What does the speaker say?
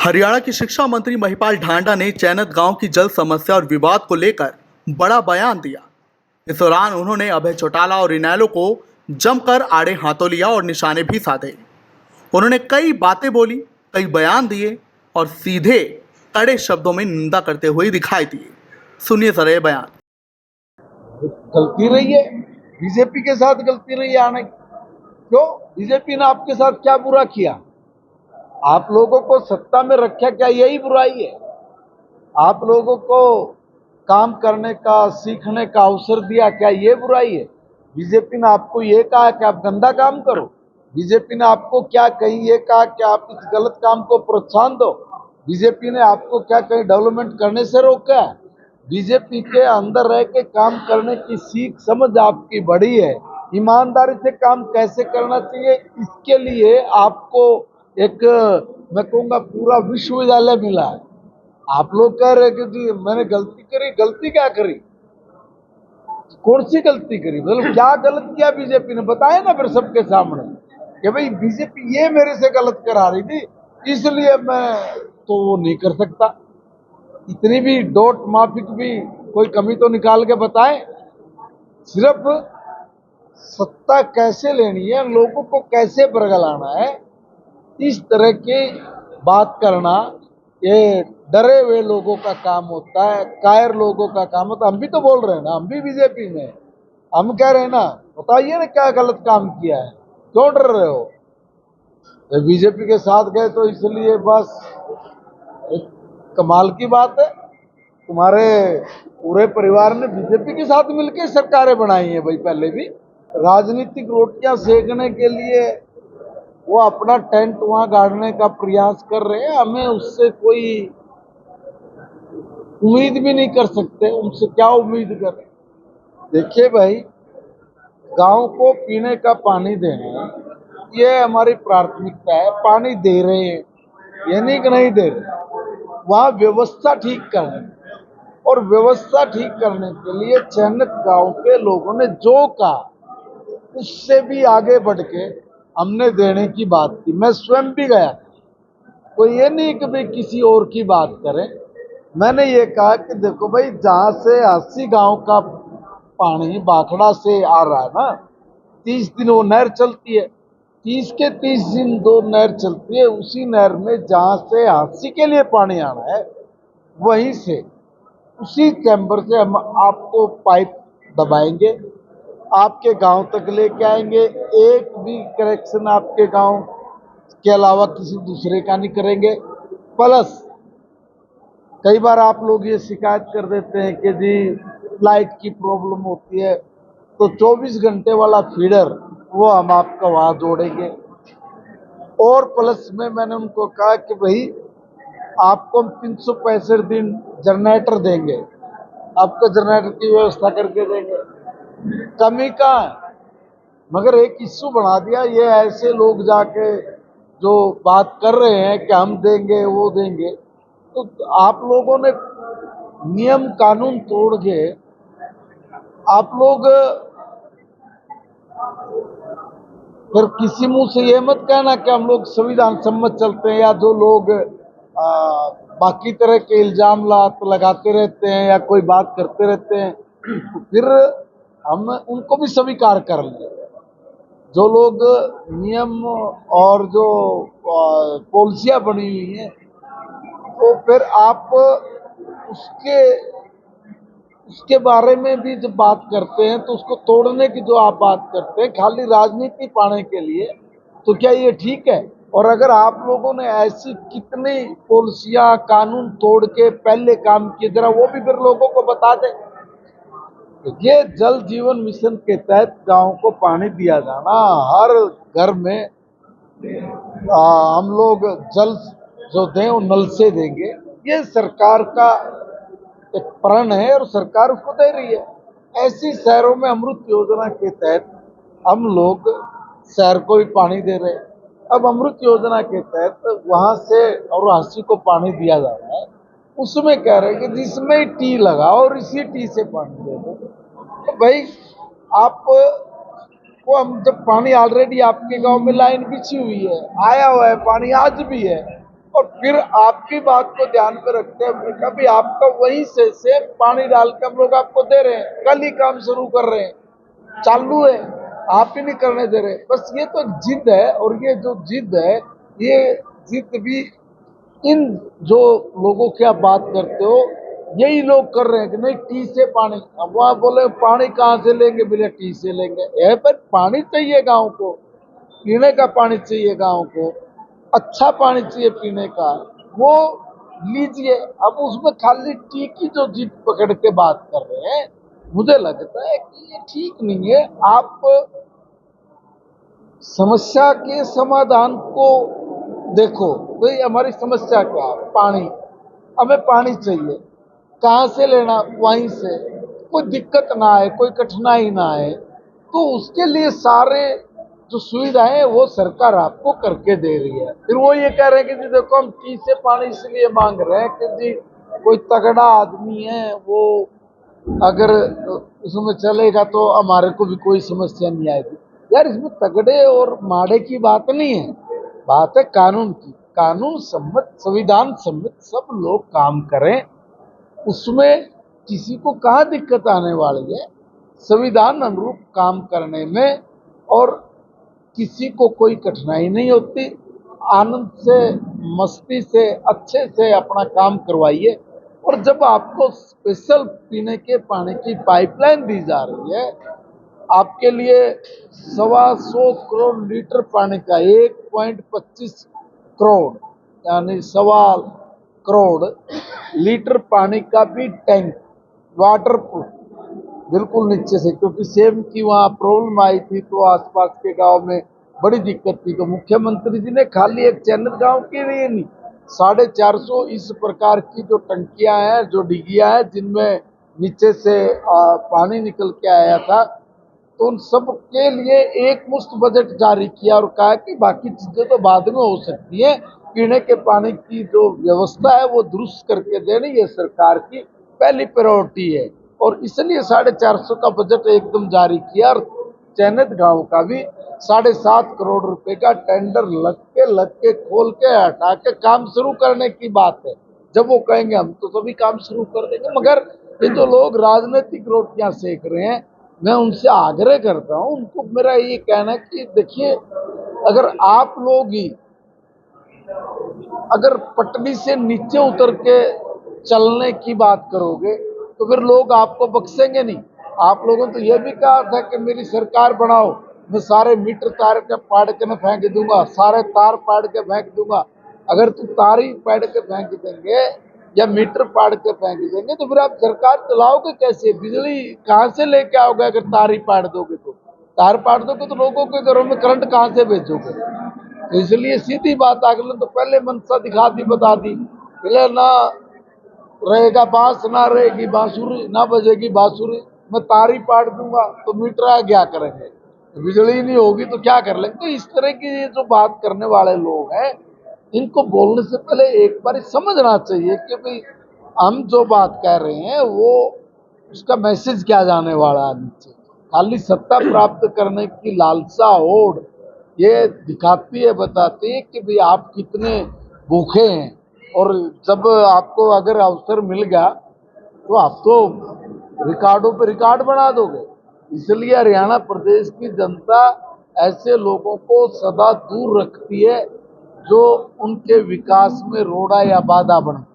हरियाणा की शिक्षा मंत्री महिपाल ढांडा ने चैनत गांव की जल समस्या और विवाद को लेकर बड़ा बयान दिया। इस दौरान उन्होंने अभय चौटाला और इनेलो को जमकर आड़े हाथों लिया और निशाने भी साधे। उन्होंने कई बातें बोली, कई बयान दिए और सीधे कड़े शब्दों में निंदा करते हुए दिखाई दिए। सुनिए सर ये बयान। गलती रही है, बीजेपी के साथ गलती रही है आने की। क्यों? बीजेपी ने आपके साथ क्या बुरा किया? आप लोगों को सत्ता में रखा, क्या यही बुराई है? आप लोगों को काम करने का, सीखने का अवसर दिया, क्या ये बुराई है? बीजेपी ने आपको ये कहा कि आप गंदा काम करो? बीजेपी ने आपको क्या कहीं ये कहा कि आप इस गलत काम को प्रोत्साहन दो? बीजेपी ने आपको क्या कहीं डेवलपमेंट करने से रोका है? बीजेपी के अंदर रह के काम करने की सीख समझ आपकी बड़ी है। ईमानदारी से काम कैसे करना चाहिए, इसके लिए आपको एक, मैं कहूँगा, पूरा विश्वविद्यालय मिला है। आप लोग कह रहे कि जी मैंने गलती करी। गलती क्या करी? कौन सी गलती करी? मतलब क्या गलत किया बीजेपी ने? बताए ना फिर सबके सामने कि भाई बीजेपी ये मेरे से गलत करा रही थी, इसलिए मैं तो वो नहीं कर सकता। इतनी भी डोट माफिक भी कोई कमी तो निकाल के बताए। सिर्फ सत्ता कैसे लेनी है, लोगों को कैसे बरगलाना है, इस तरह की बात करना ये डरे हुए लोगों का काम होता है, कायर लोगों का काम होता है। हम भी तो बोल रहे हैं ना, हम भी बीजेपी में हैं। हम कह रहे हैं ना, बताइए ना क्या गलत काम किया है, क्यों डर रहे हो? बीजेपी के साथ गए तो इसलिए बस एक कमाल की बात है, तुम्हारे पूरे परिवार ने बीजेपी के साथ मिलकर सरकारें बनाई हैं। भाई पहले भी राजनीतिक रोटियां सेकने के लिए वो अपना टेंट वहां गाड़ने का प्रयास कर रहे हैं। हमें उससे कोई उम्मीद भी नहीं कर सकते। उनसे क्या उम्मीद करें? देखिए भाई, गांव को पीने का पानी देना ये हमारी प्राथमिकता है। पानी दे रहे हैं, ये नहीं कि नहीं दे रहे। वहां व्यवस्था ठीक करनी, और व्यवस्था ठीक करने के लिए चयनित गांव के लोगों ने जो कहा उससे भी आगे बढ़ के हमने देने की बात की। मैं स्वयं भी गया, कोई ये नहीं कि भाई किसी और की बात करें। मैंने ये कहा कि देखो भाई, जहां से 80 गांव का पानी बाखड़ा से आ रहा है ना, 30 दिन वो नहर चलती है, 30 के 30 दिन दो नहर चलती है। उसी नहर में जहां से 80 के लिए पानी आना है, वहीं से उसी चैम्बर से हम आपको पाइप दबाएंगे, आपके गांव तक लेके आएंगे। एक भी कनेक्शन आपके गांव के अलावा किसी दूसरे का नहीं करेंगे। प्लस कई बार आप लोग ये शिकायत कर देते हैं कि जी लाइट की प्रॉब्लम होती है, तो 24 घंटे वाला फीडर वो हम आपका वहां जोड़ेंगे। और प्लस में मैंने उनको कहा कि भाई आपको हम 365 दिन जनरेटर देंगे, आपको जनरेटर की व्यवस्था करके देंगे। कमी कहाँ है? मगर एक इश्यू बना दिया। ये ऐसे लोग जाके जो बात कर रहे हैं कि हम देंगे वो देंगे, तो आप लोगों ने नियम कानून तोड़ के आप लोग फिर किसी मुंह से ये मत कहना कि हम लोग संविधान सम्मत चलते हैं, या जो लोग बाकी तरह के इल्जाम लगाते रहते हैं या कोई बात करते रहते हैं, तो फिर हम उनको भी स्वीकार कर लें। जो लोग नियम और जो पॉलिसियां बनी हुई हैं, तो फिर आप उसके उसके बारे में भी जब बात करते हैं तो उसको तोड़ने की जो आप बात करते हैं खाली राजनीति पाने के लिए, तो क्या ये ठीक है? और अगर आप लोगों ने ऐसी कितनी पॉलिसियां कानून तोड़ के पहले काम किए, जरा वो भी फिर लोगों को बता दें। ये जल जीवन मिशन के तहत गांव को पानी दिया जाना, हर घर में हम लोग जल जो दें वो नल से देंगे, ये सरकार का एक प्रण है और सरकार उसको दे रही है। ऐसी शहरों में अमृत योजना के तहत हम लोग शहर को भी पानी दे रहे हैं। अब अमृत योजना के तहत वहां से और 80 को पानी दिया जा रहा है, उसमें कह रहे हैं कि जिसमें टी लगाओ और इसी टी से पानी दे दो। तो भाई आप वो, हम जब पानी ऑलरेडी आपके गांव में लाइन बिछी हुई है, आया हुआ है पानी, आज भी है, और फिर आपकी बात को ध्यान में रखते हैं हमने कहा भी आपका वहीं से सेम पानी डाल के हम लोग आपको दे रहे हैं, कल ही काम शुरू कर रहे हैं, चालू है, आप ही नहीं करने दे रहे। बस ये तो जिद है, और ये जो जिद है, ये जिद भी इन जो लोगों की आप बात करते हो यही लोग कर रहे हैं कि नहीं टी से पानी। अब वहां बोले पानी कहाँ से लेंगे, बोले टी से लेंगे। ये पर पानी चाहिए गांव को, पीने का पानी चाहिए गांव को, अच्छा पानी चाहिए पीने का, वो लीजिए। अब उसमें खाली टी की जो जिद पकड़ के बात कर रहे हैं, मुझे लगता है कि ये ठीक नहीं है। आप समस्या के समाधान को देखो, भाई हमारी समस्या क्या है, पानी, हमें पानी चाहिए, कहाँ से लेना, वहीं से, कोई दिक्कत ना आए, कोई कठिनाई ना आए, तो उसके लिए सारे जो सुविधाएं हैं वो सरकार आपको करके दे रही है। फिर वो ये कह रहे हैं कि जी देखो हम टी से पानी इसलिए मांग रहे हैं कि जी कोई तगड़ा आदमी है, वो अगर उसमें चलेगा तो हमारे को भी कोई समस्या नहीं आएगी। यार इसमें तगड़े और माड़े की बात नहीं है, बात है कानून की। कानून सम्मत, संविधान सम्मत सब लोग काम करें, उसमें किसी को कहाँ दिक्कत आने वाली है, संविधान अनुरूप काम करने में, और किसी को कोई कठिनाई नहीं होती। आनंद से, मस्ती से, अच्छे से अपना काम करवाइए। और जब आपको स्पेशल पीने के पानी की पाइपलाइन दी जा रही है, आपके लिए 125 करोड़ लीटर पानी का 1.25 करोड़ यानी 1.25 करोड़ लीटर पानी का भी टैंक वाटर प्रूफ बिल्कुल नीचे से, क्योंकि सेम की वहाँ प्रॉब्लम आई थी तो आसपास के गांव में बड़ी दिक्कत थी, तो मुख्यमंत्री जी ने खाली एक चैनल गांव के लिए नहीं, 450 इस प्रकार की जो टंकियां हैं, जो डिगियां हैं, जिनमें नीचे से पानी निकल के आया था, तो उन सब के लिए एक मुश्त बजट जारी किया और कहा कि बाकी चीजें तो बाद में हो सकती है, पीने के पानी की जो व्यवस्था है वो दुरुस्त करके देनी ये सरकार की पहली प्रायोरिटी है। और इसलिए 450 का बजट एकदम जारी किया, और चयनित गांव का भी 7.5 करोड़ रुपए का टेंडर लग के खोल के हटा के काम शुरू करने की बात है। जब वो कहेंगे हम तो सभी काम शुरू कर देंगे। मगर ये जो लोग राजनीतिक रोटियां सेक रहे हैं, मैं उनसे आग्रह करता हूं, उनको मेरा ये कहना है कि देखिए, अगर आप लोग ही अगर पटरी से नीचे उतर के चलने की बात करोगे तो फिर लोग आपको बख्शेंगे नहीं। आप लोगों ने तो यह भी कहा था कि मेरी सरकार बनाओ, मैं सारे मीटर तार के पाड़ के न फेंक दूंगा, सारे तार पाड़ के फेंक दूंगा। अगर तुम तार ही पाड़ के फेंक देंगे या मीटर पाड़ के फेंक देंगे तो फिर आप सरकार चलाओगे कैसे, बिजली कहाँ से लेके आओगे? अगर तार ही पाड़ दोगे तो, तार पाड़ दोगे तो लोगों के घरों में करंट कहाँ से भेजोगे? तो इसलिए सीधी बात अगले तो पहले मनसा दिखा दी, बता दी, पहले ना रहेगा बांस, ना रहेगी बांसुरी, ना बजेगी बांसुरी, मैं तारी पाड़ दूंगा तो मीटर क्या करेंगे, बिजली नहीं होगी तो क्या कर लेंगे। तो इस तरह की ये जो बात करने वाले लोग हैं, इनको बोलने से पहले एक बार समझना चाहिए कि भाई हम जो बात कह रहे हैं वो उसका मैसेज क्या जाने वाला है नीचे। खाली सत्ता प्राप्त करने की लालसा होड़ ये दिखाती है, बताती है कि भाई आप कितने भूखे हैं, और जब आपको अगर अवसर मिल गया तो आप तो रिकॉर्डों पे रिकॉर्ड बना दोगे। इसलिए हरियाणा प्रदेश की जनता ऐसे लोगों को सदा दूर रखती है जो उनके विकास में रोड़ा या बाधा बनते